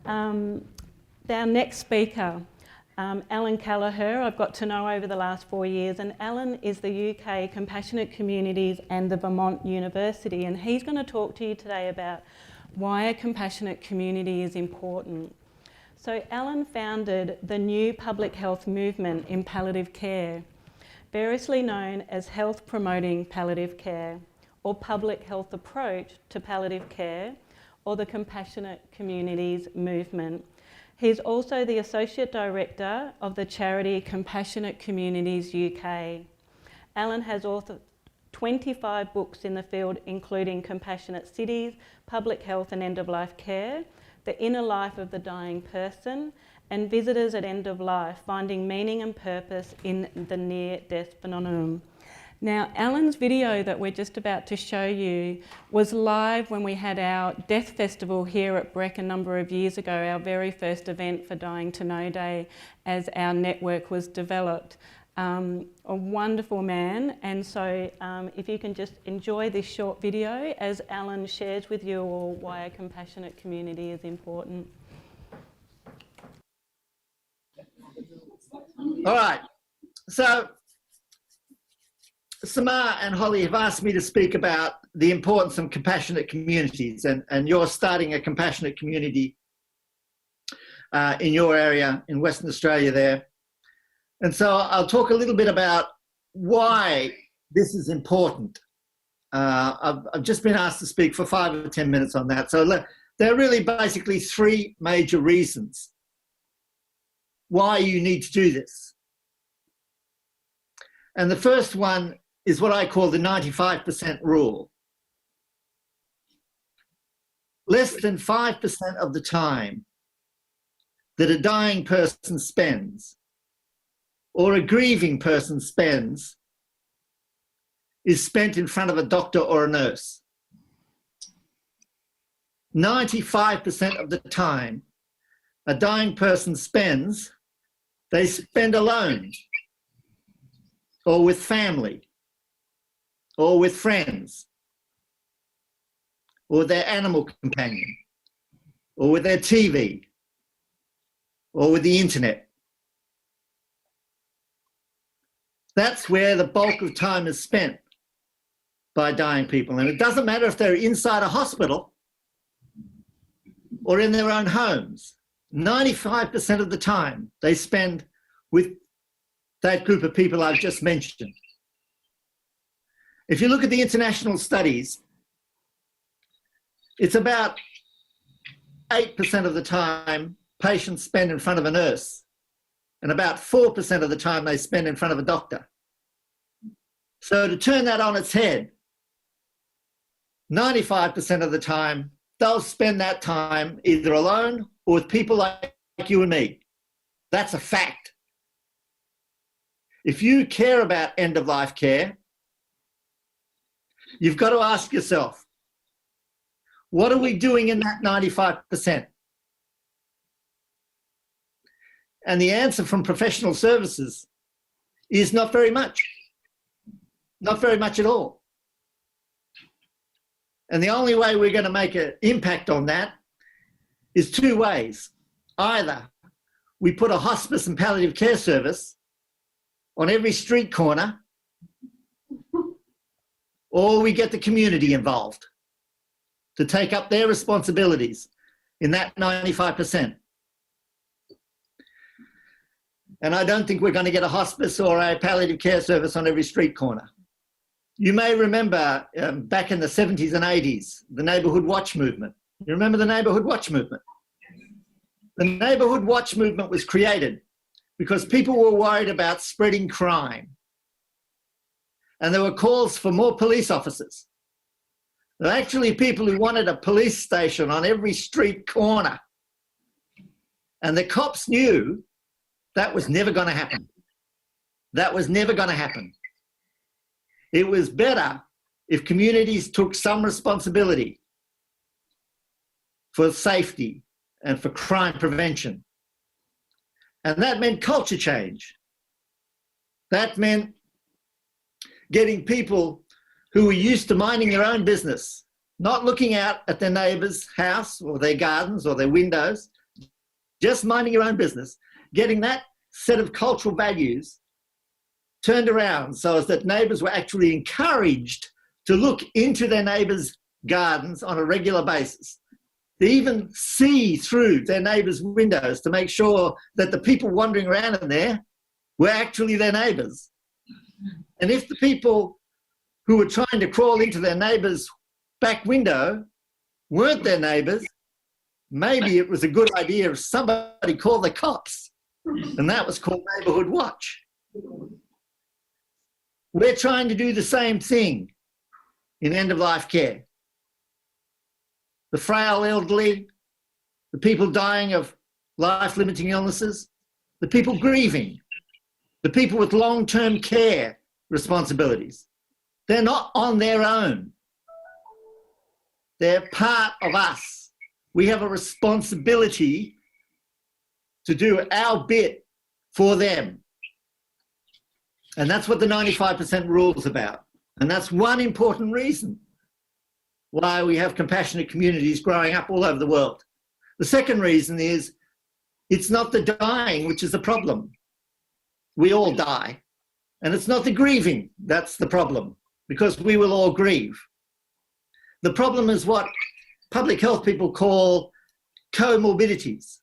Our next speaker, Allen Kellehear, I've got to know over the last 4 years, and Allen is the UK Compassionate Communities and the Vermont University, and he's going to talk to you today about why a compassionate community is important. So Allen founded the new public health movement in palliative care, variously known as health promoting palliative care, or public health approach to palliative care, or the Compassionate Communities movement. He's also the Associate Director of the charity Compassionate Communities UK. Allen has authored 25 books in the field, including Compassionate Cities, Public Health and End-of-Life Care, The Inner Life of the Dying Person, and Visitors at End of Life, Finding Meaning and Purpose in the Near-Death Phenomenon. Now, Allen's video that we're just about to show you was live when we had our Death Festival here at Breck a number of years ago, our very first event for Dying to Know Day as our network was developed. A wonderful man, and so if you can just enjoy this short video as Allen shares with you all why a compassionate community is important. All right, so Samar and Holly have asked me to speak about the importance of compassionate communities, and you're starting a compassionate community in your area in Western Australia there. And so I'll talk a little bit about why this is important. I've just been asked to speak for 5 or 10 minutes on that. So there are really basically 3 major reasons why you need to do this. And the first one is what I call the 95% rule. Less than 5% of the time that a dying person spends or a grieving person spends is spent in front of a doctor or a nurse. 95% of the time a dying person spends, they spend alone, or with family, or with friends, or their animal companion, or with their TV, or with the internet. That's where the bulk of time is spent by dying people. And it doesn't matter if they're inside a hospital or in their own homes. 95% of the time they spend with that group of people I've just mentioned. If you look at the international studies, it's about 8% of the time patients spend in front of a nurse, and about 4% of the time they spend in front of a doctor. So to turn that on its head, 95% of the time, they'll spend that time either alone or with people like you and me. That's a fact. If you care about end-of-life care, you've got to ask yourself, what are we doing in that 95%? And the answer from professional services is not very much. Not very much at all. And the only way we're going to make an impact on that is 2 ways. Either we put a hospice and palliative care service on every street corner, or we get the community involved to take up their responsibilities in that 95%. And I don't think we're going to get a hospice or a palliative care service on every street corner. You may remember back in the 70s and 80s, the Neighbourhood Watch movement. You remember the Neighbourhood Watch movement? The Neighbourhood Watch movement was created because people were worried about spreading crime. And there were calls for more police officers. There were actually people who wanted a police station on every street corner. And the cops knew that was never going to happen. That was never going to happen. It was better if communities took some responsibility for safety and for crime prevention. And that meant culture change. That meant getting people who were used to minding their own business, not looking out at their neighbour's house or their gardens or their windows, just minding your own business, getting that set of cultural values turned around so as that neighbours were actually encouraged to look into their neighbours' gardens on a regular basis. They even see through their neighbours' windows to make sure that the people wandering around in there were actually their neighbours. And if the people who were trying to crawl into their neighbour's back window weren't their neighbours, maybe it was a good idea if somebody called the cops. And that was called Neighbourhood Watch. We're trying to do the same thing in end-of-life care. The frail elderly, the people dying of life-limiting illnesses, the people grieving, the people with long-term care responsibilities. They're not on their own. They're part of us. We have a responsibility to do our bit for them. And that's what the 95% rule is about. And that's one important reason why we have compassionate communities growing up all over the world. The second reason is it's not the dying which is the problem. We all die. And it's not the grieving that's the problem, because we will all grieve. The problem is what public health people call comorbidities.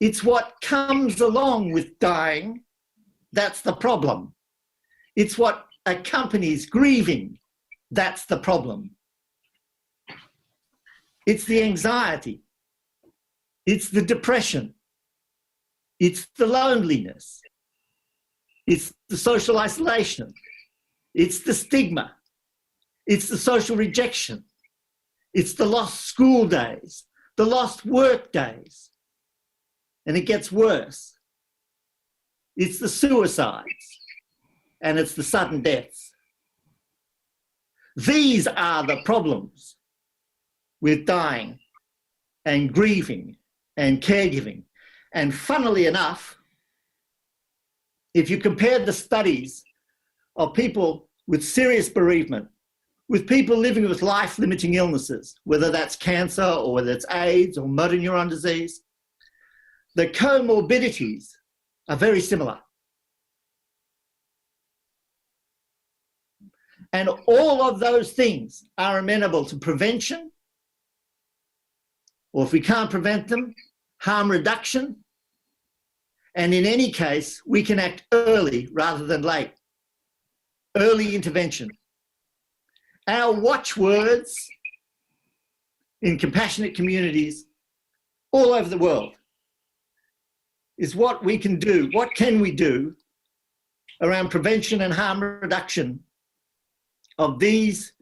It's what comes along with dying that's the problem. It's what accompanies grieving that's the problem. It's the anxiety. It's the depression. It's the loneliness. It's the social isolation. It's the stigma. It's the social rejection. It's the lost school days, the lost work days. And it gets worse. It's the suicides, and it's the sudden deaths. These are the problems with dying and grieving and caregiving. And funnily enough, if you compare the studies of people with serious bereavement with people living with life-limiting illnesses, whether that's cancer or whether it's AIDS or motor neuron disease, the comorbidities are very similar. And all of those things are amenable to prevention, or if we can't prevent them, harm reduction. And in any case, we can act early rather than late. Early intervention. Our watchwords in compassionate communities all over the world is what we can do, what can we do around prevention and harm reduction of these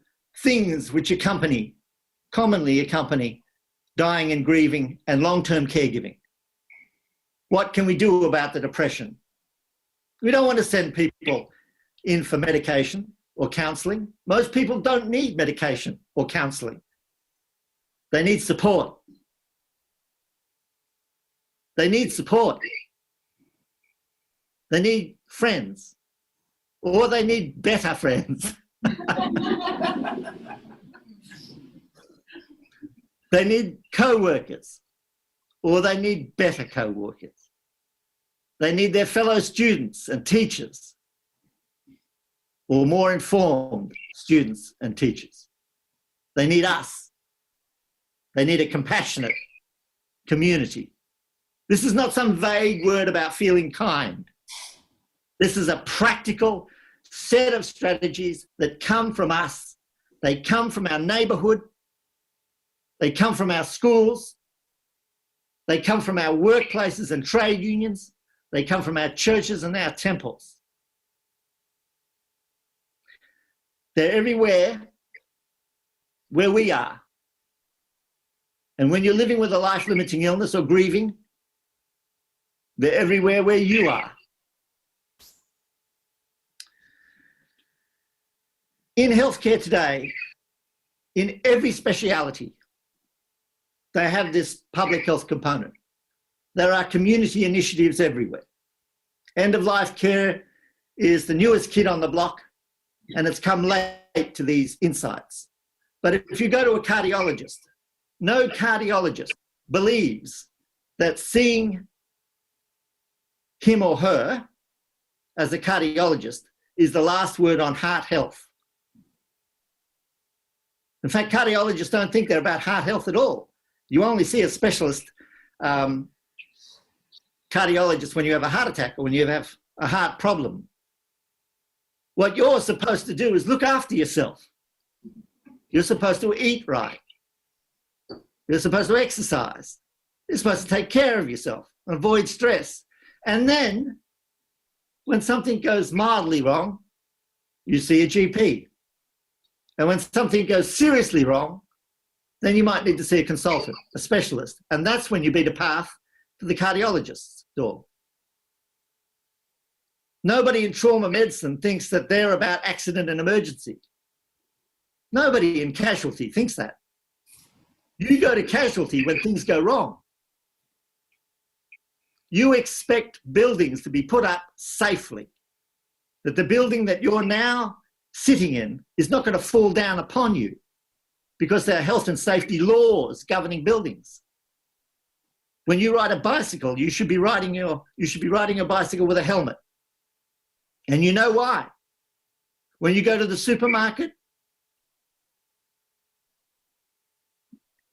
things which commonly accompany dying and grieving and long-term caregiving. What can we do about the depression? We don't want to send people in for medication or counselling. Most people don't need medication or counselling. They need support. They need support. They need friends, or they need better friends. They need co-workers, or they need better co-workers. They need their fellow students and teachers, or more informed students and teachers. They need us. They need a compassionate community. This is not some vague word about feeling kind. This is a practical set of strategies that come from us. They come from our neighbourhood. They come from our schools. They come from our workplaces and trade unions. They come from our churches and our temples. They're everywhere where we are. And when you're living with a life-limiting illness or grieving, they're everywhere where you are. In healthcare today, in every speciality, they have this public health component. There are community initiatives everywhere. End-of-life care is the newest kid on the block, and it's come late to these insights. But if you go to a cardiologist, no cardiologist believes that seeing him or her as a cardiologist is the last word on heart health. In fact, cardiologists don't think they're about heart health at all. You only see a specialist cardiologist when you have a heart attack or when you have a heart problem. What you're supposed to do is look after yourself. You're supposed to eat right. You're supposed to exercise. You're supposed to take care of yourself and avoid stress. And then, when something goes mildly wrong, you see a GP. And when something goes seriously wrong, then you might need to see a consultant, a specialist. And that's when you beat a path to the cardiologist's door. Nobody in trauma medicine thinks that they're about accident and emergency. Nobody in casualty thinks that. You go to casualty when things go wrong. You expect buildings to be put up safely, that the building that you're now sitting in is not going to fall down upon you because there are health and safety laws governing buildings. When you ride a bicycle, you should be riding a bicycle with a helmet. And you know why? When you go to the supermarket,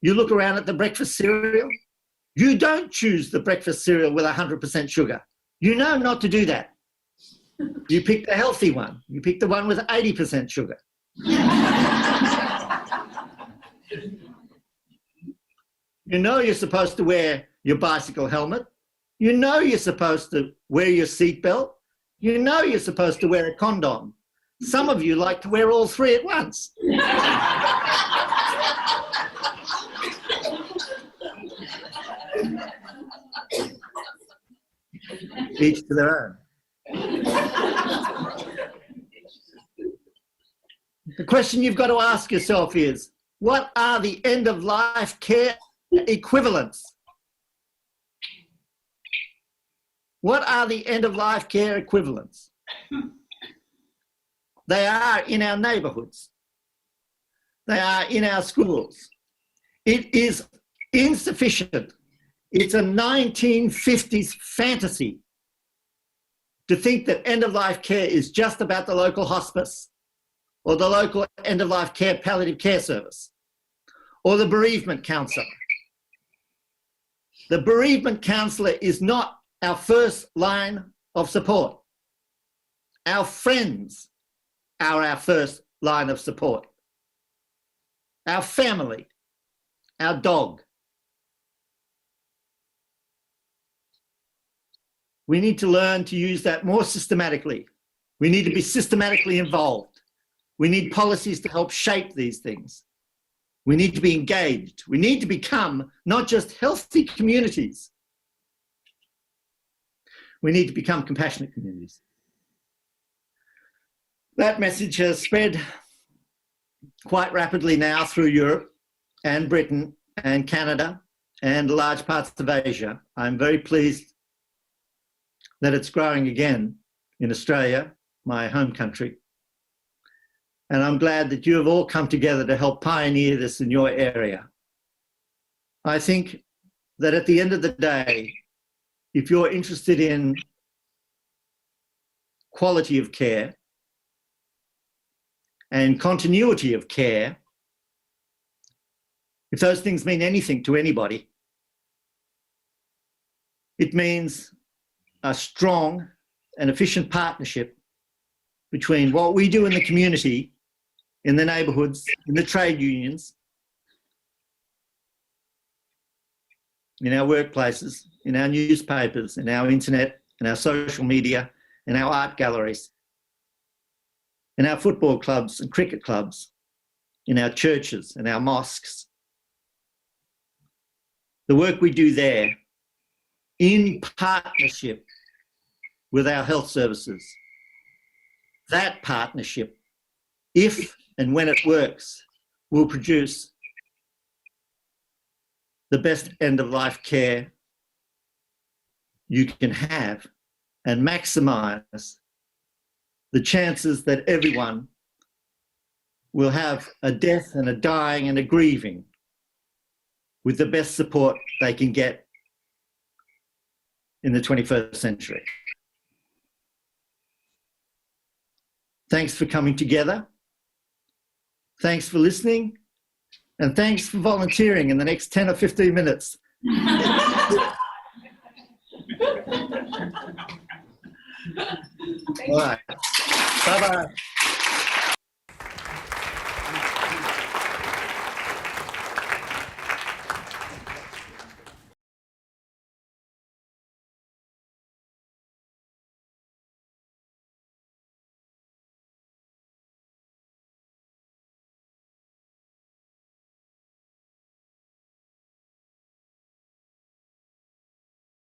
you look around at the breakfast cereal, you don't choose the breakfast cereal with 100% sugar. You know not to do that. You pick the healthy one. You pick the one with 80% sugar. You know you're supposed to wear your bicycle helmet. You know you're supposed to wear your seatbelt. You know you're supposed to wear a condom. Some of you like to wear all three at once. Each to their own. The question you've got to ask yourself is, what are the end-of-life care equivalents? What are the end-of-life care equivalents? They are in our neighbourhoods. They are in our schools. It is insufficient. It's a 1950s fantasy to think that end-of-life care is just about the local hospice or the local end-of-life care palliative care service or the bereavement counsellor. The bereavement counsellor is not our first line of support. Our friends are our first line of support. Our family, our dog. We need to learn to use that more systematically. We need to be systematically involved. We need policies to help shape these things. We need to be engaged. We need to become not just healthy communities. We need to become compassionate communities. That message has spread quite rapidly now through Europe and Britain and Canada and large parts of Asia. I'm very pleased that it's growing again in Australia, my home country. And I'm glad that you have all come together to help pioneer this in your area. I think that at the end of the day, if you're interested in quality of care and continuity of care, if those things mean anything to anybody, it means a strong and efficient partnership between what we do in the community, in the neighbourhoods, in the trade unions, in our workplaces, in our newspapers, in our internet, in our social media, in our art galleries, in our football clubs and cricket clubs, in our churches, in our mosques. The work we do there, in partnership with our health services, that partnership, if and when it works, will produce the best end-of-life care you can have and maximise the chances that everyone will have a death and a dying and a grieving with the best support they can get in the 21st century. Thanks for coming together. Thanks for listening. And thanks for volunteering in the next 10 or 15 minutes. All right. Bye-bye.